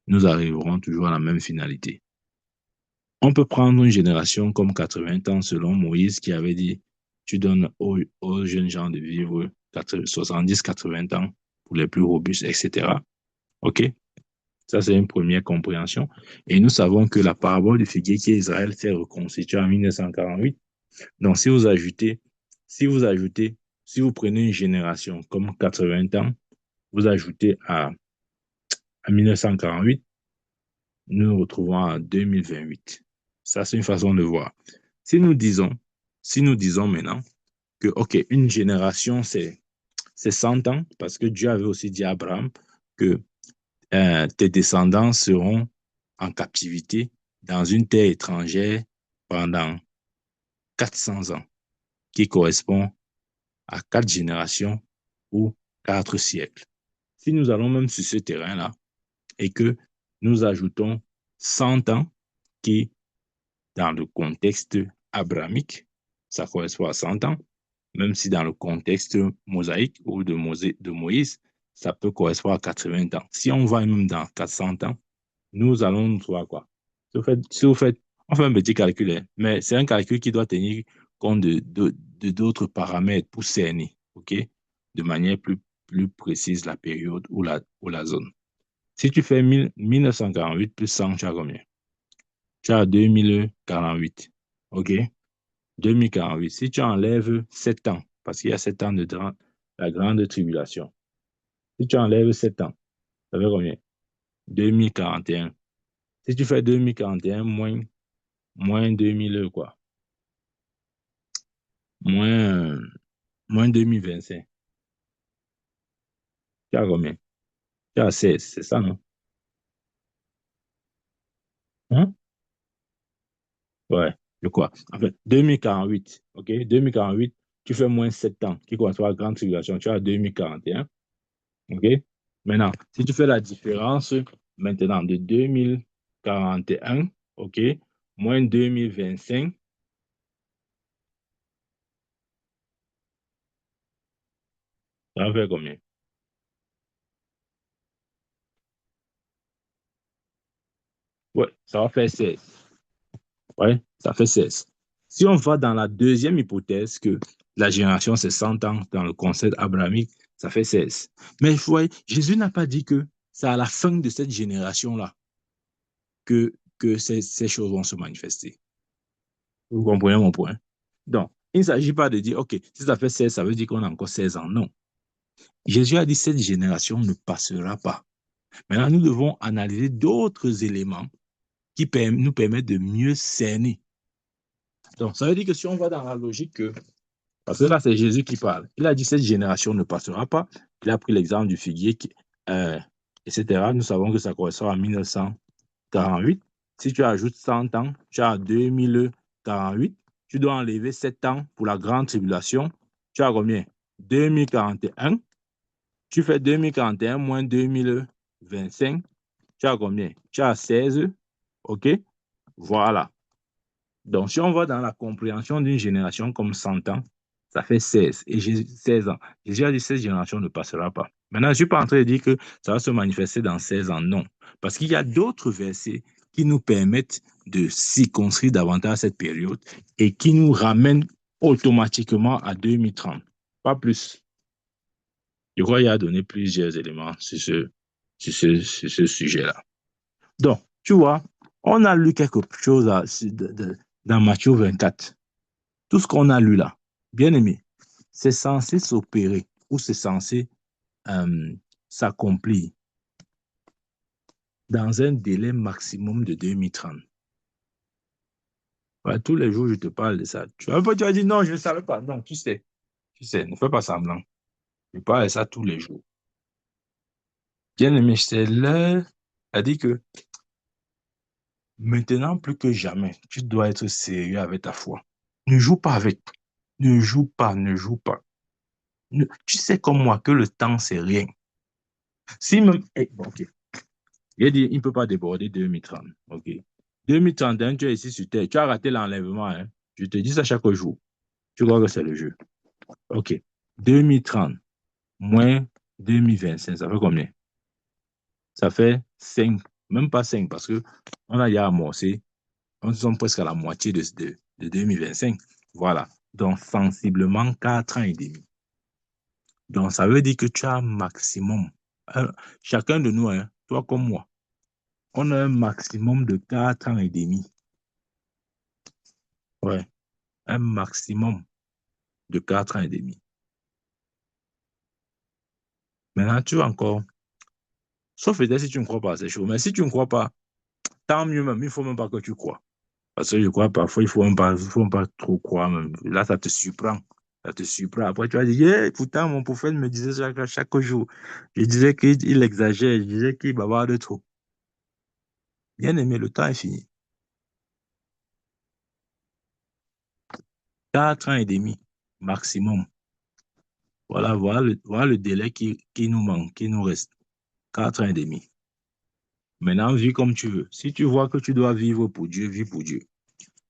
nous arriverons toujours à la même finalité. On peut prendre une génération comme 80 ans selon Moïse qui avait dit, tu donnes aux jeunes gens de vivre 70-80 ans pour les plus robustes, etc. OK? Ça, c'est une première compréhension. Et nous savons que la parabole du figuier qui est Israël s'est reconstituée en 1948. Donc, si vous ajoutez, si vous prenez une génération comme 80 ans, vous ajoutez à 1948, nous nous retrouvons en 2028. Ça, c'est une façon de voir. Si nous disons, si nous disons maintenant que, OK, une génération, c'est 100 ans, parce que Dieu avait aussi dit à Abraham que tes descendants seront en captivité dans une terre étrangère pendant 400 ans, qui correspond à 4 générations ou 4 siècles. Si nous allons même sur ce terrain-là et que nous ajoutons 100 ans, qui, dans le contexte abrahamique, ça correspond à 100 ans, même si dans le contexte mosaïque ou de Moïse, ça peut correspondre à 80 ans. Si on va même dans 400 ans, nous allons nous trouver à quoi? Si vous faites, on fait un petit calcul, hein, mais c'est un calcul qui doit tenir compte de d'autres paramètres pour cerner, OK? De manière plus précise la période ou la zone. Si tu fais 1948 plus 100, tu as combien? Tu as 2048, OK? 2048. Si tu enlèves 7 ans, parce qu'il y a 7 ans de la grande tribulation, si tu enlèves 7 ans, ça fait combien? 2041. Si tu fais 2041 moins 2000 quoi? Moins, moins 2025. Tu as combien? Tu as 16, c'est ça, non? Hein? Ouais, je crois. En fait, 2048, OK? 2048, tu fais moins 7 ans, qui correspond à la grande tribulation, tu as 2041, OK? Maintenant, si tu fais la différence maintenant de 2041, OK, moins 2025, ça va faire combien? Ouais, ça va faire 16. Ouais, ça fait 16. Si on va dans la deuxième hypothèse, que la génération, c'est 100 ans dans le concept abrahamique, ça fait 16. Mais vous voyez, Jésus n'a pas dit que c'est à la fin de cette génération-là que ces choses vont se manifester. Vous comprenez mon point? Donc, il ne s'agit pas de dire, OK, si ça fait 16, ça veut dire qu'on a encore 16 ans. Non. Jésus a dit, cette génération ne passera pas. Maintenant, nous devons analyser d'autres éléments qui nous permettent de mieux cerner. Donc, ça veut dire que si on va dans la logique que, parce que là, c'est Jésus qui parle, il a dit, cette génération ne passera pas. Il a pris l'exemple du figuier, euh, etc. Nous savons que ça correspond à 1948. Si tu ajoutes 100 ans, tu as 2048. Tu dois enlever 7 ans pour la grande tribulation. Tu as combien? 2041. Tu fais 2041 moins 2025. Tu as combien? Tu as 16. OK? Voilà. Donc, si on va dans la compréhension d'une génération comme 100 ans, ça fait 16. Et 16 ans. Jésus a dit, cette génération ne passera pas. Maintenant, je ne suis pas en train de dire que ça va se manifester dans 16 ans. Non. Parce qu'il y a d'autres versets qui nous permettent de circonscrire davantage cette période et qui nous ramènent automatiquement à 2030. Pas plus. Je crois qu'il a donné plusieurs éléments sur ce sujet-là. Donc, tu vois, on a lu quelque chose dans Matthieu 24. Tout ce qu'on a lu là, bien aimé, c'est censé s'opérer ou c'est censé euh, s'accomplir dans un délai maximum de 2030. Ouais, tous les jours, je te parle de ça. Tu vas dire non, je ne savais pas. Non, tu sais, ne fais pas semblant. Je parle de ça tous les jours. Bien aimé, c'est l'heure. Elle dit que maintenant, plus que jamais, tu dois être sérieux avec ta foi. Ne joue pas avec. Ne joue pas, ne joue pas. Tu sais comme moi que le temps, c'est rien. Si même. Bon, ok. Il dit, il ne peut pas déborder 2030. Ok. 2031, tu es ici sur Terre. Tu as raté l'enlèvement. Hein. Je te dis ça chaque jour. Tu crois que c'est le jeu. Ok. 2030 moins 2025, ça fait combien? Ça fait 5, même pas 5, parce qu'on a déjà amorcé. On est presque à la moitié de 2025. Voilà. Donc, sensiblement 4 ans et demi. Donc, ça veut dire que tu as un maximum. Chacun de nous, hein, toi comme moi, On a un maximum de 4 ans et demi. Ouais, un maximum de 4 ans et demi. Maintenant, tu as encore, sauf peut-être si tu ne crois pas à ces choses, mais si tu ne crois pas, tant mieux même, il ne faut même pas que tu crois. Parce que je crois parfois, il faut même pas trop croire même. Là, ça te surprend. Ça te surprend. Après, tu vas dire, yeah, pourtant, mon prophète me disait chaque jour. Je disais qu'il exagère, je disais qu'il bavarde trop. Bien aimé, le temps est fini. 4 ans et demi, maximum. Voilà le délai qui nous manque, qui nous reste. 4 ans et demi. Maintenant, vis comme tu veux. Si tu vois que tu dois vivre pour Dieu, vis pour Dieu.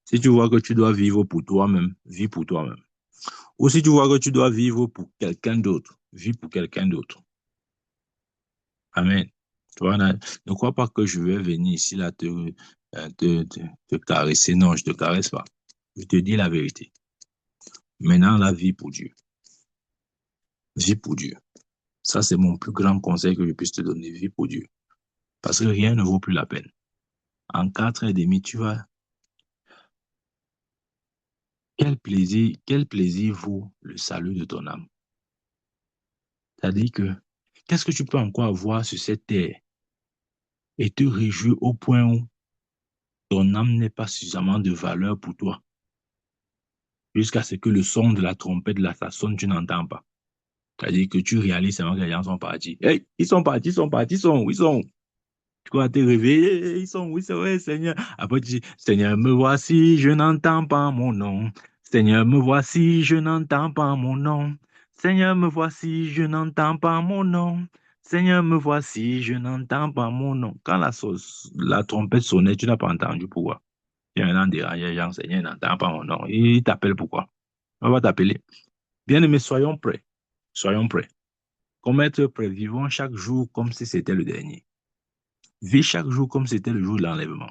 Si tu vois que tu dois vivre pour toi-même, vis pour toi-même. Ou si tu vois que tu dois vivre pour quelqu'un d'autre, vis pour quelqu'un d'autre. Amen. Tu vois, ne crois pas que je vais venir ici là te caresser. Non, je ne te caresse pas. Je te dis la vérité. Maintenant, la vie pour Dieu. Vis pour Dieu. Ça, c'est mon plus grand conseil que je puisse te donner. Vis pour Dieu. Parce que rien ne vaut plus la peine. En 4 ans et demi, tu vas. Quel plaisir vaut le salut de ton âme? C'est-à-dire que, qu'est-ce que tu peux encore avoir sur cette terre et te réjouir au point où ton âme n'est pas suffisamment de valeur pour toi, jusqu'à ce que le son de la trompette de la sonne, tu n'entends pas. C'est-à-dire que tu réalises seulement que les gens sont partis. Hey, ils sont partis, ils sont partis, ils sont où? Ils sont où? Tu vas te réveiller, ils sont où? C'est vrai, Seigneur. Après, tu dis, Seigneur, me voici, je n'entends pas mon nom. Seigneur, me voici, je n'entends pas mon nom. Seigneur, me voici, je n'entends pas mon nom. Seigneur, me voici, je n'entends pas mon nom. Quand la trompette sonnait, tu n'as pas entendu pourquoi. Il y a un déraillé, genre, Seigneur, n'entend pas mon nom. Il t'appelle pourquoi? On va t'appeler. Bien aimé, soyons prêts. Soyons prêts. Comme être prêts, vivons chaque jour comme si c'était le dernier. Vis chaque jour comme si c'était le jour de l'enlèvement.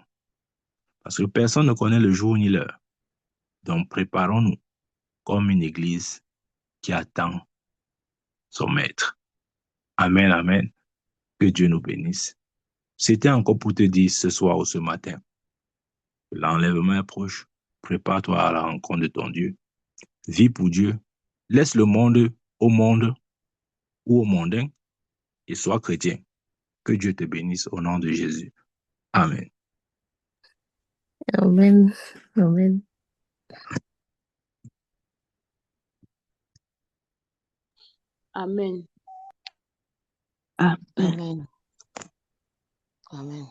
Parce que personne ne connaît le jour ni l'heure. Donc préparons-nous comme une église qui attend son maître. Amen, amen. Que Dieu nous bénisse. C'était encore pour te dire ce soir ou ce matin. L'enlèvement est proche. Prépare-toi à la rencontre de ton Dieu. Vis pour Dieu. Laisse le monde au monde ou au mondain et sois chrétien. Que Dieu te bénisse au nom de Jésus. Amen. Amen. Amen. Amen. Amen. Amen. Amen.